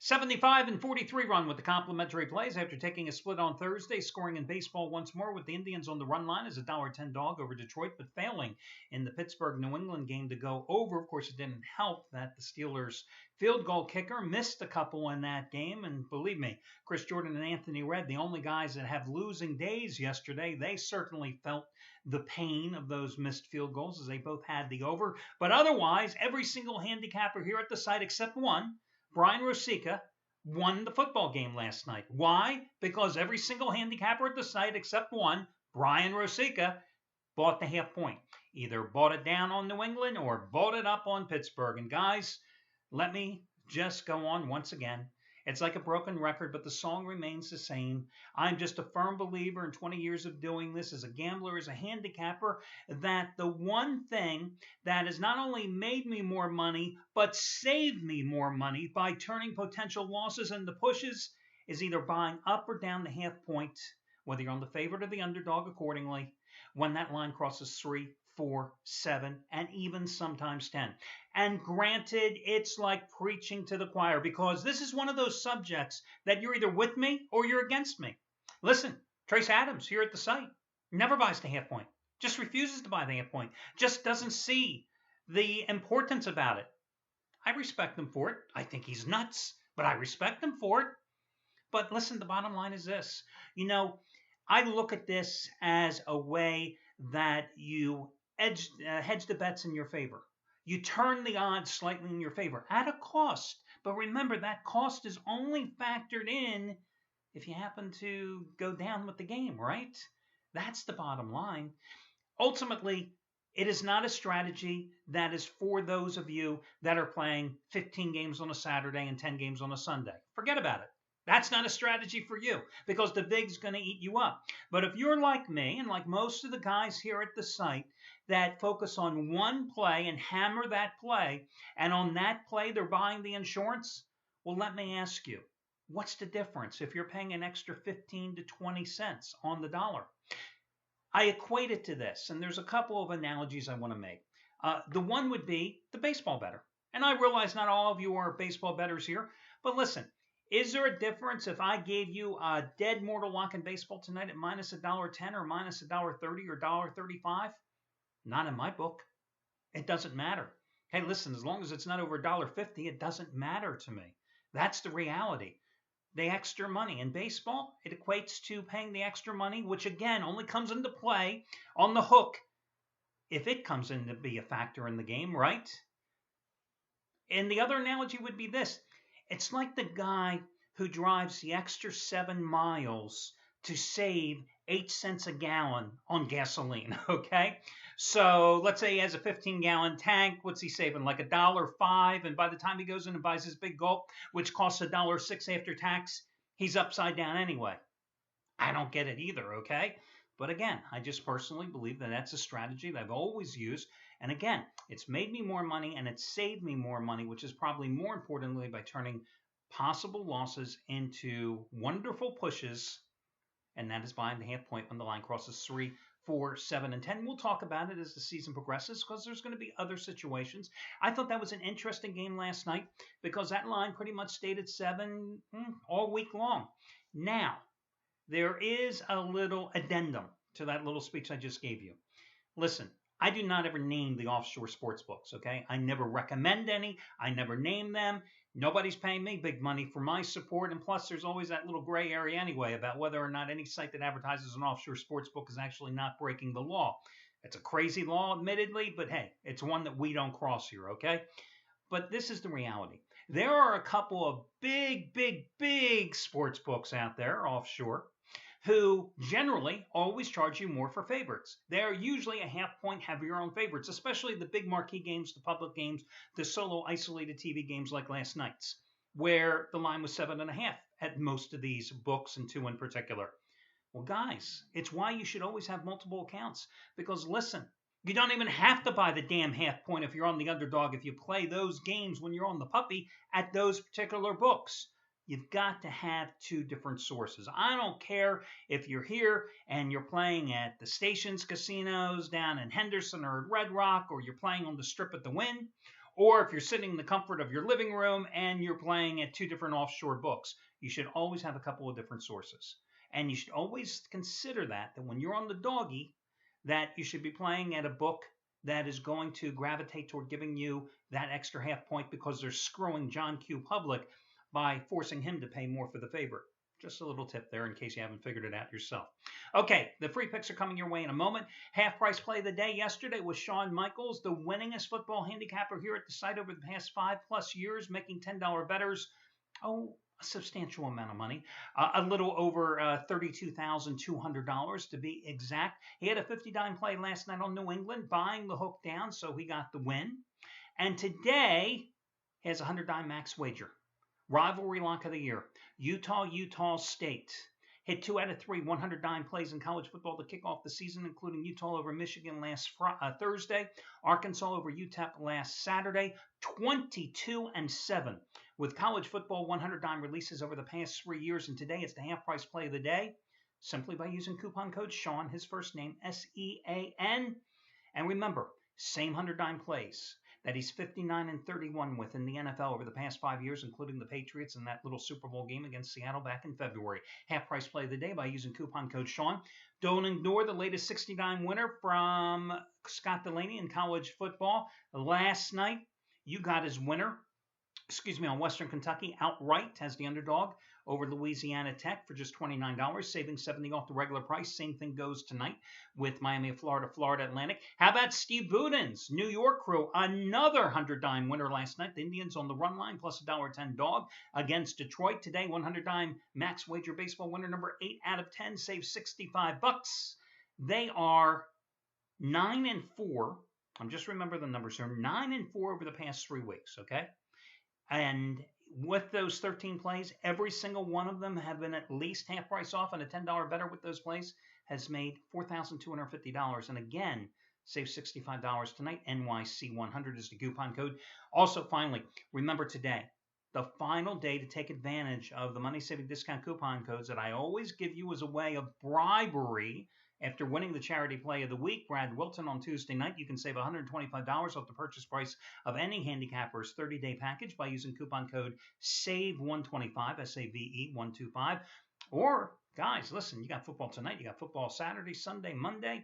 75 and 43 run with the complimentary plays after taking a split on Thursday, scoring in baseball once more with the Indians on the run line as a $1.10 dog over Detroit, but failing in the Pittsburgh-New England game to go over. Of course, it didn't help that the Steelers' field goal kicker missed a couple in that game, and believe me, Chris Jordan and Anthony Redd, the only guys that have losing days yesterday, they certainly felt the pain of those missed field goals as they both had the over. But otherwise, every single handicapper here at the site except one, Brian Rosica, won the football game last night. Why? Because every single handicapper at the site except one, Brian Rosica, bought the half point. Either bought it down on New England or bought it up on Pittsburgh. And guys, let me just go on once again. It's like a broken record, but the song remains the same. I'm just a firm believer in 20 years of doing this as a gambler, as a handicapper, that the one thing that has not only made me more money, but saved me more money by turning potential losses into pushes is either buying up or down the half point, whether you're on the favorite or the underdog accordingly, when that line crosses 3, 4, 7, and even sometimes 10. And granted, it's like preaching to the choir because this is one of those subjects that you're either with me or you're against me. Listen, Trace Adams here at the site never buys the half point, just refuses to buy the half point, just doesn't see the importance about it. I respect him for it. I think he's nuts, but I respect him for it. But listen, the bottom line is this. I look at this as a way that you hedge the bets in your favor. You turn the odds slightly in your favor at a cost. But remember, that cost is only factored in if you happen to go down with the game, right? That's the bottom line. Ultimately, it is not a strategy that is for those of you that are playing 15 games on a Saturday and 10 games on a Sunday. Forget about it. That's not a strategy for you because the VIG's going to eat you up. But if you're like me and like most of the guys here at the site that focus on one play and hammer that play, and on that play they're buying the insurance, well, let me ask you, what's the difference if you're paying an extra 15 to 20 cents on the dollar? I equate it to this, and there's a couple of analogies I want to make. The one would be the baseball bettor. And I realize not all of you are baseball bettors here, but listen, is there a difference if I gave you a dead mortal lock in baseball tonight at minus $1.10 or minus $1.30 or $1.35? Not in my book. It doesn't matter. Hey, listen, as long as it's not over $1.50, it doesn't matter to me. That's the reality. The extra money in baseball, it equates to paying the extra money, which again only comes into play on the hook if it comes in to be a factor in the game, right? And the other analogy would be this. It's like the guy who drives the extra 7 miles to save 8 cents a gallon on gasoline, okay? So let's say he has a 15-gallon tank. What's he saving? Like $1.05, and by the time he goes in and buys his big gulp, which costs $1.06 after tax, he's upside down anyway. I don't get it either, okay? But again, I just personally believe that that's a strategy that I've always used. And again, it's made me more money and it's saved me more money, which is probably more importantly by turning possible losses into wonderful pushes. And that is buying the half point when the line crosses 3, 4, 7, and 10. We'll talk about it as the season progresses because there's going to be other situations. I thought that was an interesting game last night because that line pretty much stayed at 7 all week long. Now, there is a little addendum to that little speech I just gave you. Listen, I do not ever name the offshore sports books, okay? I never recommend any. I never name them. Nobody's paying me big money for my support. And plus, there's always that little gray area anyway about whether or not any site that advertises an offshore sports book is actually not breaking the law. It's a crazy law, admittedly, but hey, it's one that we don't cross here, okay? But this is the reality. There are a couple of big sports books out there offshore who generally always charge you more for favorites. They're usually a half point heavier on favorites, especially the big marquee games, the public games, the solo isolated TV games like last night's, where the line was 7.5 at most of these books and 2 in particular. Well, guys, it's why you should always have multiple accounts because listen, you don't even have to buy the damn half point if you're on the underdog if you play those games when you're on the puppy at those particular books. You've got to have 2 different sources. I don't care if you're here and you're playing at the Stations casinos down in Henderson or at Red Rock, or you're playing on the Strip at the Wynn, or if you're sitting in the comfort of your living room and you're playing at 2 different offshore books, you should always have a couple of different sources. And you should always consider that when you're on the doggy, that you should be playing at a book that is going to gravitate toward giving you that extra half point because they're screwing John Q. Public by forcing him to pay more for the favorite. Just a little tip there in case you haven't figured it out yourself. Okay, the free picks are coming your way in a moment. Half price play of the day yesterday was Shawn Michaels, the winningest football handicapper here at the site over the past 5+ years, making $10 bettors. A substantial amount of money, a little over $32,200 to be exact. He had a 50-dime play last night on New England, buying the hook down, so he got the win. And today, he has a 100-dime max wager. Rivalry lock of the year, Utah State. Hit 2 out of 3 100-dime plays in college football to kick off the season, including Utah over Michigan last Thursday, Arkansas over UTEP last Saturday, 22-7. With college football 100-dime releases over the past 3 years, and today it's the half price play of the day, simply by using coupon code Sean, his first name, SEAN. And remember, same 100-dime plays that he's 59-31 with in the NFL over the past 5 years, including the Patriots and that little Super Bowl game against Seattle back in February. Half price play of the day by using coupon code Sean. Don't ignore the latest 69 winner from Scott Delaney in college football. Last night, you got his winner, on Western Kentucky outright as the underdog over Louisiana Tech for just $29, saving $70 off the regular price. Same thing goes tonight with Miami of Florida, Florida Atlantic. How about Steve Boudin's New York crew? Another 100-dime winner last night. The Indians on the run line plus $1.10 dog against Detroit. Today, 100-dime max wager baseball winner number 8 out of 10 saves $65. They are 9-4. I'm just remember the numbers here. 9-4 over the past 3 weeks, okay? And with those 13 plays, every single one of them have been at least half price off, and a $10 better with those plays has made $4,250. And again, save $65 tonight. NYC100 is the coupon code. Also, finally, remember today, the final day to take advantage of the money-saving discount coupon codes that I always give you as a way of bribery. After winning the charity play of the week, Brad Wilton on Tuesday night, you can save $125 off the purchase price of any handicapper's 30-day package by using coupon code SAVE125, SAVE125. Or, guys, listen, you got football tonight, you got football Saturday, Sunday, Monday.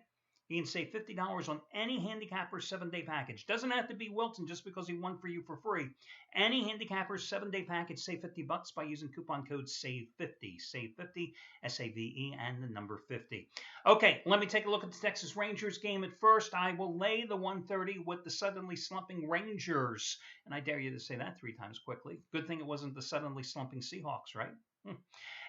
You can save $50 on any handicapper's 7-day package. Doesn't have to be Wilton just because he won for you for free. Any handicapper's 7-day package, save $50 by using coupon code SAVE50. SAVE50, SAVE, and the number 50. Okay, let me take a look at the Texas Rangers game at first. I will lay the 130 with the suddenly slumping Rangers. And I dare you to say that 3 times quickly. Good thing it wasn't the suddenly slumping Seahawks, right?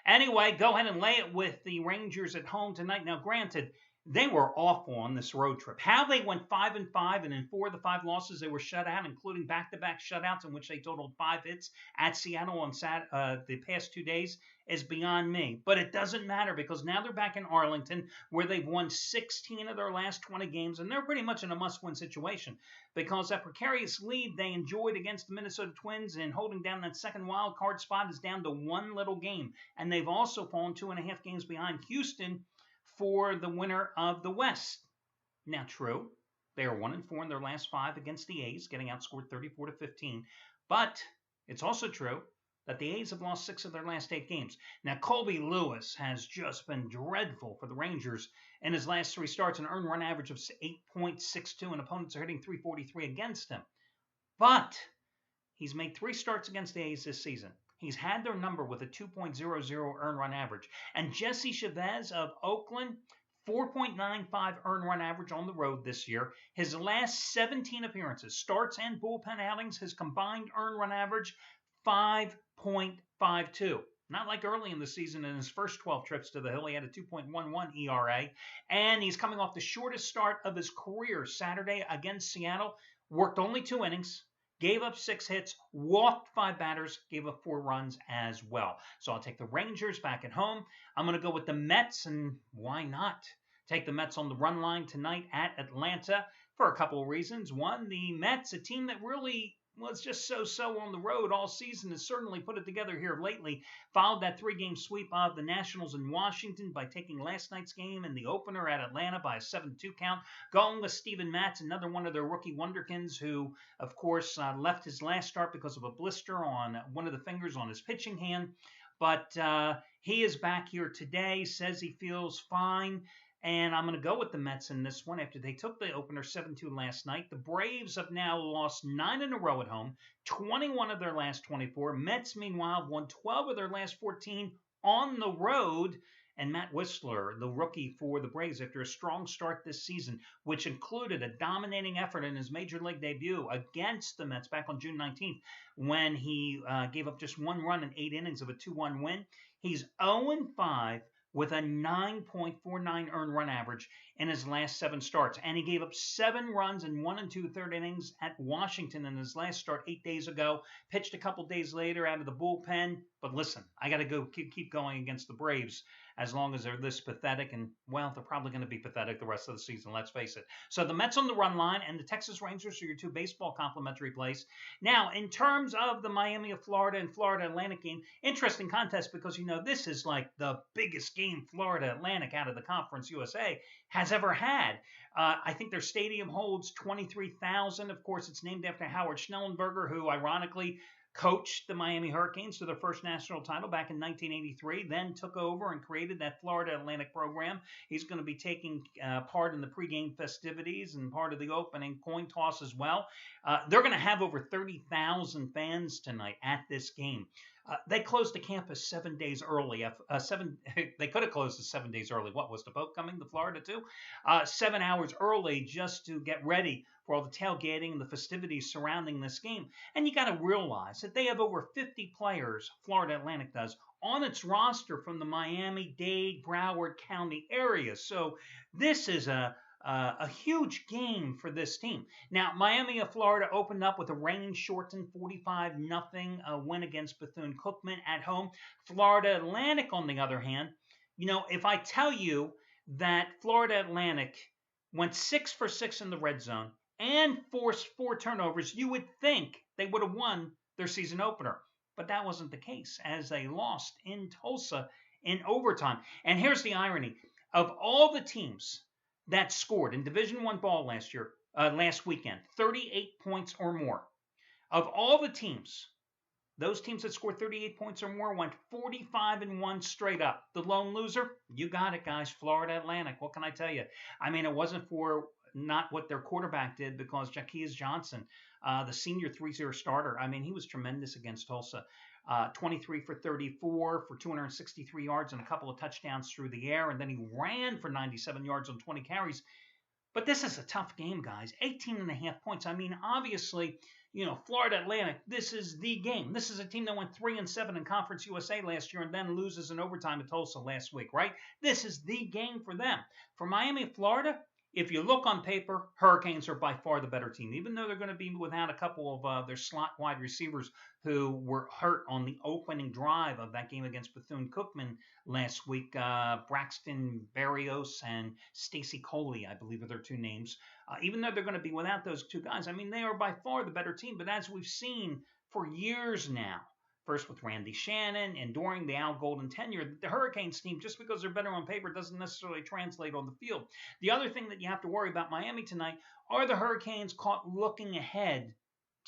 Anyway, go ahead and lay it with the Rangers at home tonight. Now, granted, they were awful on this road trip. How they went 5-5, and in 4 of the 5 losses they were shut out, including back-to-back shutouts in which they totaled 5 hits at Seattle on the past 2 days, is beyond me. But it doesn't matter because now they're back in Arlington where they've won 16 of their last 20 games, and they're pretty much in a must-win situation because that precarious lead they enjoyed against the Minnesota Twins and holding down that second wild card spot is down to 1 little game. And they've also fallen 2.5 games behind Houston for the winner of the West. Now, true, they are 1-4 in their last 5 against the A's, getting outscored 34-15. But it's also true that the A's have lost 6 of their last 8 games. Now, Colby Lewis has just been dreadful for the Rangers in his last 3 starts, an earned run average of 8.62, and opponents are hitting .343 against him. But he's made 3 starts against the A's this season. He's had their number with a 2.00 earned run average. And Jesse Chavez of Oakland, 4.95 earned run average on the road this year. His last 17 appearances, starts and bullpen outings, his combined earned run average, 5.52. Not like early in the season in his first 12 trips to the Hill. He had a 2.11 ERA. And he's coming off the shortest start of his career Saturday against Seattle. Worked only 2 innings. Gave up 6 hits, walked 5 batters, gave up 4 runs as well. So I'll take the Rangers back at home. I'm going to go with the Mets, and why not? Take the Mets on the run line tonight at Atlanta for a couple of reasons. One, the Mets, a team that really was just so on the road all season, has certainly put it together here lately. Followed that 3-game sweep of the Nationals in Washington by taking last night's game in the opener at Atlanta by a 7-2 count, going with Steven Matz, another one of their rookie wonderkins who, of course, left his last start because of a blister on one of the fingers on his pitching hand. But he is back here today, says he feels fine. And I'm going to go with the Mets in this one after they took the opener 7-2 last night. The Braves have now lost 9 in a row at home, 21 of their last 24. Mets, meanwhile, have won 12 of their last 14 on the road. And Matt Wisler, the rookie for the Braves, after a strong start this season, which included a dominating effort in his major league debut against the Mets back on June 19th, when he gave up just 1 run in 8 innings of a 2-1 win. He's 0-5 with a 9.49 earned run average in his last 7 starts. And he gave up 7 runs in 1 2/3 innings at Washington in his last start 8 days ago. Pitched a couple days later out of the bullpen. But listen, I got to keep going against the Braves as long as they're this pathetic. And, well, they're probably going to be pathetic the rest of the season, let's face it. So the Mets on the run line and the Texas Rangers are your 2 baseball complimentary plays. Now, in terms of the Miami of Florida and Florida Atlantic game, interesting contest because, this is like the biggest game Florida Atlantic out of the Conference USA has ever had. I think their stadium holds 23,000. Of course, it's named after Howard Schnellenberger, who ironically coached the Miami Hurricanes to their first national title back in 1983, then took over and created that Florida Atlantic program. He's going to be taking part in the pregame festivities and part of the opening coin toss as well. They're going to have over 30,000 fans tonight at this game. They closed the campus 7 days early. They could have closed it 7 days early. What, was the boat coming to Florida too? 7 hours early just to get ready for all the tailgating and the festivities surrounding this game. And you got to realize that they have over 50 players, Florida Atlantic does, on its roster from the Miami-Dade, Broward County area. So this is a huge game for this team. Now, Miami of Florida opened up with a rain-shortened 45-0 win against Bethune-Cookman at home. Florida Atlantic, on the other hand, if I tell you that Florida Atlantic went 6 for 6 in the red zone and forced 4 turnovers, you would think they would have won their season opener. But that wasn't the case, as they lost in Tulsa in overtime. And here's the irony. Of all the teams that scored in Division I ball last weekend, 38 points or more. Of all the teams, those teams that scored 38 points or more went 45-1 straight up. The lone loser, you got it, guys, Florida Atlantic. What can I tell you? I mean, it wasn't for not what their quarterback did, because Jaquez Johnson, the senior 3-0 starter, I mean, he was tremendous against Tulsa. 23 for 34 for 263 yards and a couple of touchdowns through the air. And then he ran for 97 yards on 20 carries. But this is a tough game, guys. 18.5 points. I mean, obviously, Florida Atlantic, this is the game. This is a team that went 3-7 in Conference USA last year and then loses in overtime at Tulsa last week, right? This is the game for them. For Miami, Florida, if you look on paper, Hurricanes are by far the better team, even though they're going to be without a couple of their slot wide receivers who were hurt on the opening drive of that game against Bethune-Cookman last week. Braxton Berrios and Stacy Coley, I believe, are their 2 names. Even though they're going to be without those 2 guys, I mean, they are by far the better team. But as we've seen for years now, first with Randy Shannon and during the Al Golden tenure, the Hurricanes team, just because they're better on paper, doesn't necessarily translate on the field. The other thing that you have to worry about Miami tonight, are the Hurricanes caught looking ahead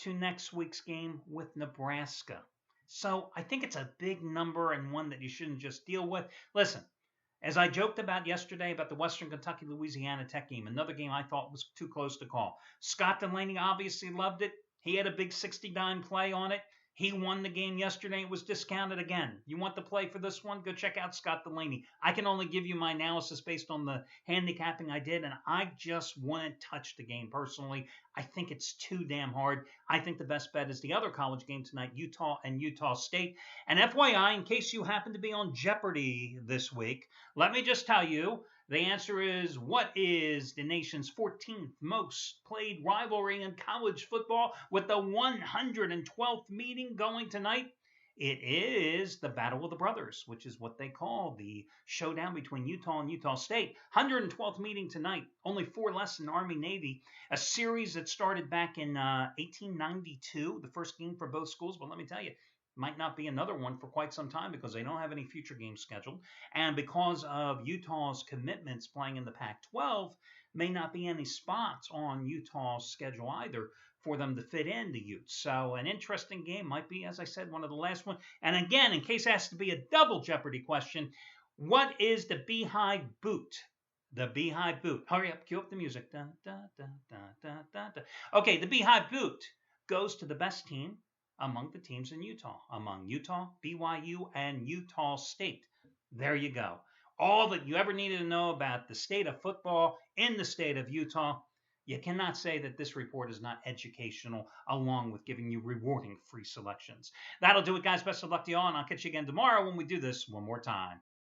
to next week's game with Nebraska? So I think it's a big number and one that you shouldn't just deal with. Listen, as I joked about yesterday about the Western Kentucky-Louisiana Tech game, another game I thought was too close to call. Scott Delaney obviously loved it. He had a big 69 play on it. He won the game yesterday. It was discounted again. You want the play for this one? Go check out Scott Delaney. I can only give you my analysis based on the handicapping I did, and I just wouldn't touch the game personally. I think it's too damn hard. I think the best bet is the other college game tonight, Utah and Utah State. And FYI, in case you happen to be on Jeopardy this week, let me just tell you, the answer is, what is the nation's 14th most played rivalry in college football with the 112th meeting going tonight? It is the Battle of the Brothers, which is what they call the showdown between Utah and Utah State. 112th meeting tonight, only 4 less than Army Navy. A series that started back in 1892, the first game for both schools. But let me tell you, might not be another one for quite some time because they don't have any future games scheduled. And because of Utah's commitments playing in the Pac 12, may not be any spots on Utah's schedule either for them to fit in the Utes. So an interesting game might be, as I said, one of the last ones. And again, in case it has to be a double Jeopardy question, what is the Beehive Boot? The Beehive Boot. Hurry up, cue up the music. Da, da, da, da, da, da, da. Okay, the Beehive Boot goes to the best team among the teams in Utah, among Utah, BYU, and Utah State. There you go. All that you ever needed to know about the state of football in the state of Utah. You cannot say that this report is not educational, along with giving you rewarding free selections. That'll do it, guys. Best of luck to you all, and I'll catch you again tomorrow when we do this one more time.